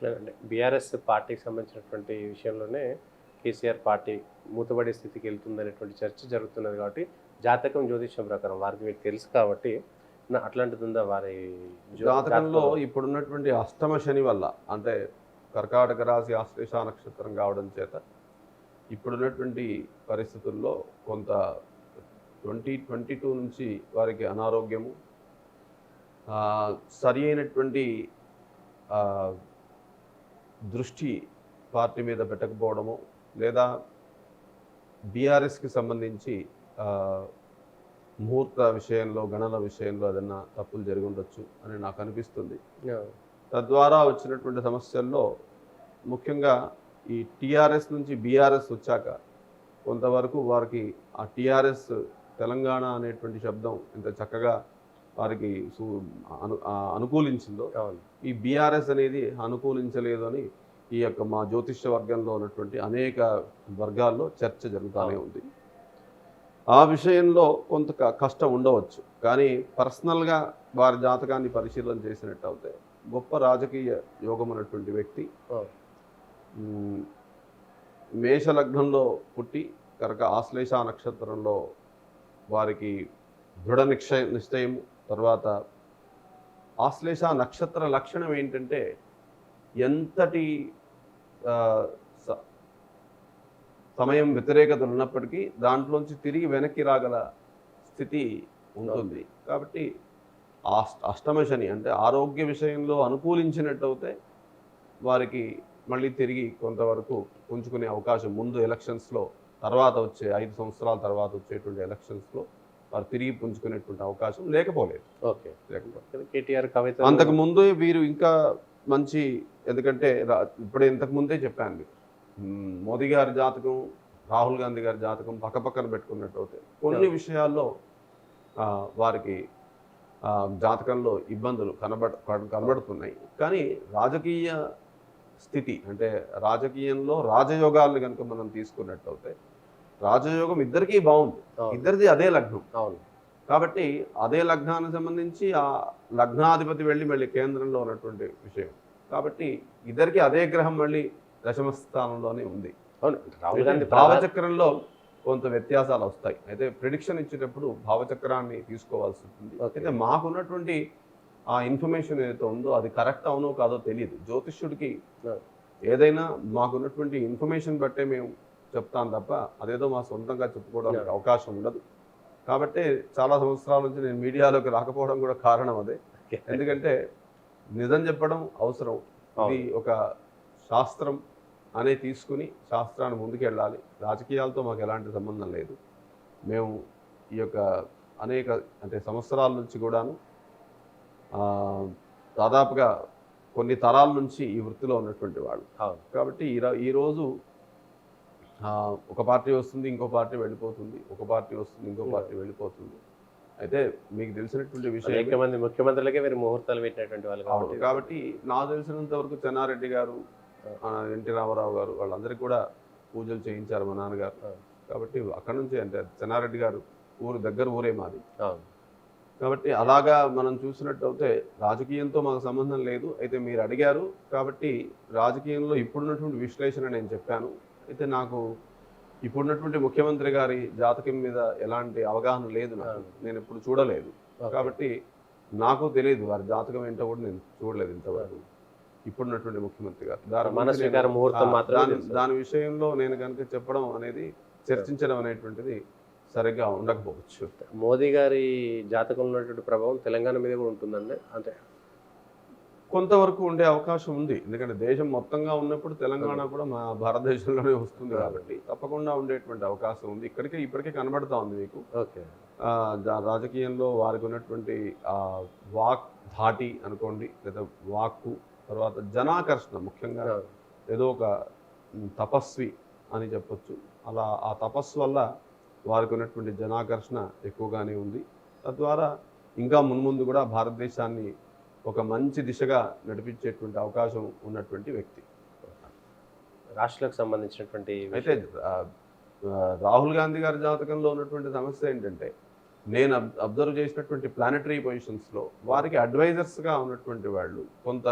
లేదండి. బీఆర్ఎస్ పార్టీకి సంబంధించినటువంటి విషయంలోనే కేసీఆర్ పార్టీ మూతబడే స్థితికి వెళ్తుందనేటువంటి చర్చ జరుగుతున్నది కాబట్టి, జాతకం, జ్యోతిష్యం ప్రకారం వారికి మీకు తెలుసు కాబట్టి అట్లాంటిది ఉందా వారి జాతకంలో జాతకంలో? ఇప్పుడున్నటువంటి అష్టమ శని వల్ల, అంటే కర్కాటక రాశి ఆశ్లేష నక్షత్రం కావడం చేత ఇప్పుడున్నటువంటి పరిస్థితుల్లో కొంత 2022 నుంచి వారికి అనారోగ్యము, సరి అయినటువంటి దృష్టి పార్టీ మీద పెట్టకపోవడము, లేదా బీఆర్ఎస్కి సంబంధించి ముహూర్త విషయంలో, గణన విషయంలో ఏదన్నా తప్పులు జరిగి ఉండొచ్చు అని నాకు అనిపిస్తుంది. తద్వారా వచ్చినటువంటి సమస్యల్లో ముఖ్యంగా ఈ టీఆర్ఎస్ నుంచి బీఆర్ఎస్ వచ్చాక కొంతవరకు వారికి ఆ టీఆర్ఎస్ తెలంగాణ అనేటువంటి శబ్దం ఎంత చక్కగా వారికి అనుకూలించిందో, ఈ బీఆర్ఎస్ అనేది అనుకూలించలేదు అని ఈ యొక్క మా జ్యోతిష్య వర్గంలో ఉన్నటువంటి అనేక వర్గాల్లో చర్చ జరుగుతూనే ఉంది. ఆ విషయంలో కొంత కష్టం ఉండవచ్చు, కానీ పర్సనల్గా వారి జాతకాన్ని పరిశీలన చేసినట్టు అవుతే గొప్ప రాజకీయ యోగం అన్నటువంటి వ్యక్తి, మేషలగ్నంలో పుట్టి కనుక ఆశ్లేష నక్షత్రంలో వారికి దృఢ నిశ్చయం. తర్వాత ఆశ్లేష నక్షత్ర లక్షణం ఏంటంటే ఎంతటి సమయం వ్యతిరేకతలు ఉన్నప్పటికీ దాంట్లోంచి తిరిగి వెనక్కి రాగల స్థితి ఉంటుంది. కాబట్టి అష్టమ శని అంటే ఆరోగ్య విషయంలో అనుకూలించినట్టు అయితే వారికి మళ్ళీ తిరిగి కొంతవరకు పుంజుకునే అవకాశం ముందు ఎలక్షన్స్లో, తర్వాత వచ్చే 5 సంవత్సరాల తర్వాత వచ్చేటువంటి ఎలక్షన్స్లో వారు తిరిగి పుంజుకునేటువంటి అవకాశం లేకపోలేదు. ఓకే, కేటీఆర్ కవిత అంతకుముందు వీరు ఇంకా మంచి, ఎందుకంటే ఇప్పుడే ఇంతకుముందే చెప్పాను మీకు, మోదీ గారి జాతకం, రాహుల్ గాంధీ గారి జాతకం పక్కపక్కన పెట్టుకున్నట్టు అవుతాయి. కొన్ని విషయాల్లో వారికి జాతకంలో ఇబ్బందులు కనబడుతున్నాయి. కానీ రాజకీయ స్థితి అంటే రాజకీయంలో రాజయోగాలను కనుక మనం తీసుకున్నట్టు అవుతే రాజయోగం ఇద్దరికీ బాగుంది, ఇద్దరిది అదే లగ్నం. అవును. కాబట్టి అదే లగ్నానికి సంబంధించి ఆ లగ్నాధిపతి మళ్ళీ కేంద్రంలో ఉన్నటువంటి విషయం కాబట్టి ఇద్దరికి అదే గ్రహం మళ్ళీ దశమ స్థానంలోనే ఉంది. భావచక్రంలో కొంత వ్యత్యాసాలు వస్తాయి. అయితే ప్రిడిక్షన్ ఇచ్చేటప్పుడు భావచక్రాన్ని తీసుకోవాల్సి ఉంటుంది. అయితే మాకున్నటువంటి ఆ ఇన్ఫర్మేషన్ ఏదైతే ఉందో అది కరెక్ట్ అవునో కాదో తెలియదు. జ్యోతిష్యుడికి ఏదైనా మాకున్నటువంటి ఇన్ఫర్మేషన్ బట్టే మేము చెప్తాం తప్ప అదేదో మా సొంతంగా చెప్పుకోవడానికి అవకాశం ఉండదు. కాబట్టి చాలా సంవత్సరాల నుంచి నేను మీడియాలోకి రాకపోవడం కూడా కారణం అదే. ఎందుకంటే నిజం చెప్పడం అవసరం, ఇది ఒక శాస్త్రం అనే తీసుకుని శాస్త్రాన్ని ముందుకెళ్ళాలి. రాజకీయాలతో మాకు ఎలాంటి సంబంధం లేదు. మేము ఈ యొక్క అనేక సంవత్సరాల నుంచి కూడాను దాదాపుగా కొన్ని తరాల నుంచి ఈ వృత్తిలో ఉన్నటువంటి వాళ్ళు. కాబట్టి ఈరోజు ఒక పార్టీ వస్తుంది, ఇంకో పార్టీ వెళ్ళిపోతుంది, ఒక పార్టీ వస్తుంది, ఇంకో పార్టీ వెళ్ళిపోతుంది. అయితే మీకు తెలిసినటువంటి విషయం ముఖ్యమంత్రులకే మీరు ముహూర్తాలు పెట్టినటువంటి వాళ్ళు కాబట్టి నాకు తెలిసినంత వరకు చెన్నారెడ్డి గారు, ఎన్టీ రామారావు గారు వాళ్ళందరికీ కూడా పూజలు చేయించారు మా నాన్నగారు. కాబట్టి అక్కడ నుంచి అంటే చెన్నారెడ్డి గారు దగ్గర ఊరే మాది. కాబట్టి అలాగా మనం చూసినట్టు అయితే రాజకీయంతో మాకు సంబంధం లేదు. అయితే మీరు అడిగారు కాబట్టి రాజకీయంలో ఇప్పుడున్నటువంటి విశ్లేషణ నేను చెప్పాను. అయితే నాకు ఇప్పుడున్నటువంటి ముఖ్యమంత్రి గారి జాతకం మీద ఎలాంటి అవగాహన లేదు, నేను ఎప్పుడు చూడలేదు. కాబట్టి నాకు తెలియదు వారి జాతకం ఏంటో కూడా నేను చూడలేదు ఇంతవరకు. ఇప్పుడున్నటువంటి ముఖ్యమంత్రి గారు దాని విషయంలో నేను కనుక చెప్పడం అనేది, చర్చించడం అనేటువంటిది సరిగ్గా ఉండకపోవచ్చు. మోదీ గారి జాతకంలో ఉన్నటువంటి ప్రభావం తెలంగాణ మీద కూడా ఉంటుందండి. అంటే కొంతవరకు ఉండే అవకాశం ఉంది. ఎందుకంటే దేశం మొత్తంగా ఉన్నప్పుడు తెలంగాణ కూడా మా భారతదేశంలోనే వస్తుంది కాబట్టి తప్పకుండా ఉండేటువంటి అవకాశం ఉంది. ఇప్పటికే కనబడతా ఉంది మీకు. రాజకీయంలో వారికి ఉన్నటువంటి వాక్ ధాటి అనుకోండి, లేదా వాక్కు, తర్వాత జనాకర్షణ, ముఖ్యంగా ఏదో ఒక తపస్వి అని చెప్పొచ్చు. అలా ఆ తపస్సు వల్ల వారికి ఉన్నటువంటి జనాకర్షణ ఎక్కువగానే ఉంది. తద్వారా ఇంకా మున్ముందు కూడా భారతదేశాన్ని ఒక మంచి దిశగా నడిపించేటువంటి అవకాశం ఉన్నటువంటి వ్యక్తి. రాష్ట్రాలకు సంబంధించినటువంటి అయితే రాహుల్ గాంధీ గారి జాతకంలో ఉన్నటువంటి సమస్య ఏంటంటే, నేను అబ్జర్వ్ చేసినటువంటి ప్లానటరీ పొజిషన్స్లో వారికి అడ్వైజర్స్గా ఉన్నటువంటి వాళ్ళు కొంత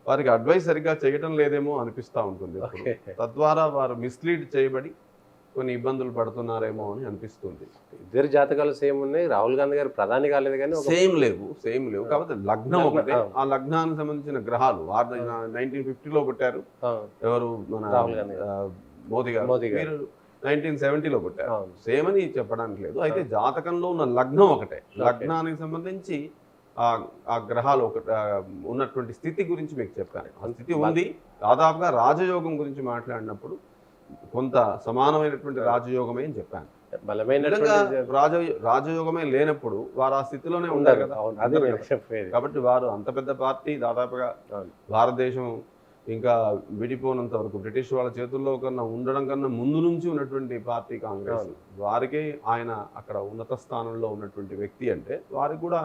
వారికి అడ్వైస్ సరిగ్గా చేయటం లేదేమో అనిపిస్తూ ఉంటుంది ఎప్పుడు. తద్వారా వారు మిస్లీడ్ చేయబడి కొన్ని ఇబ్బందులు పడుతున్నారేమో అని అనిపిస్తుంది. ఇద్దరు జాతకాలు సేమ్ ఉన్నాయి. రాహుల్ గాంధీ గారు ప్రధాని కాలేదు కానీ సేమ్ లేవు కాబట్టి లగ్నం ఒకటే. ఆ లగ్నానికి సంబంధించిన గ్రహాలు 1950లో పుట్టారు ఎవరు, మన మోదీ గారు 1970లో పుట్టారు. సేమ్ అని చెప్పడానికి లేదు. అయితే జాతకంలో ఉన్న లగ్నం ఒకటే. లగ్నానికి సంబంధించి ఆ గ్రహాలు ఉన్నటువంటి స్థితి గురించి మీకు చెప్పాను. ఆ స్థితి ఉంది. దాదాపుగా రాజయోగం గురించి మాట్లాడినప్పుడు కొంత సమానమైనటువంటి రాజయోగమే అని చెప్పాను. రాజయోగమే లేనప్పుడు వారు ఆ స్థితిలోనే ఉండారు కదా. కాబట్టి వారు అంత పెద్ద పార్టీ, దాదాపుగా భారతదేశం ఇంకా విడిపోనంత వరకు బ్రిటిష్ వాళ్ళ చేతుల్లో కన్నా ఉండడం కన్నా ముందు నుంచి ఉన్నటువంటి పార్టీ కాంగ్రెస్. వారికే ఆయన అక్కడ ఉన్నత స్థానంలో ఉన్నటువంటి వ్యక్తి అంటే వారికి కూడా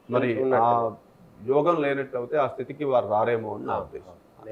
మరి ఆ యోగం లేనట్టు అయితే ఆ స్థితికి వారు రారేమో అని నా ఉద్దేశం.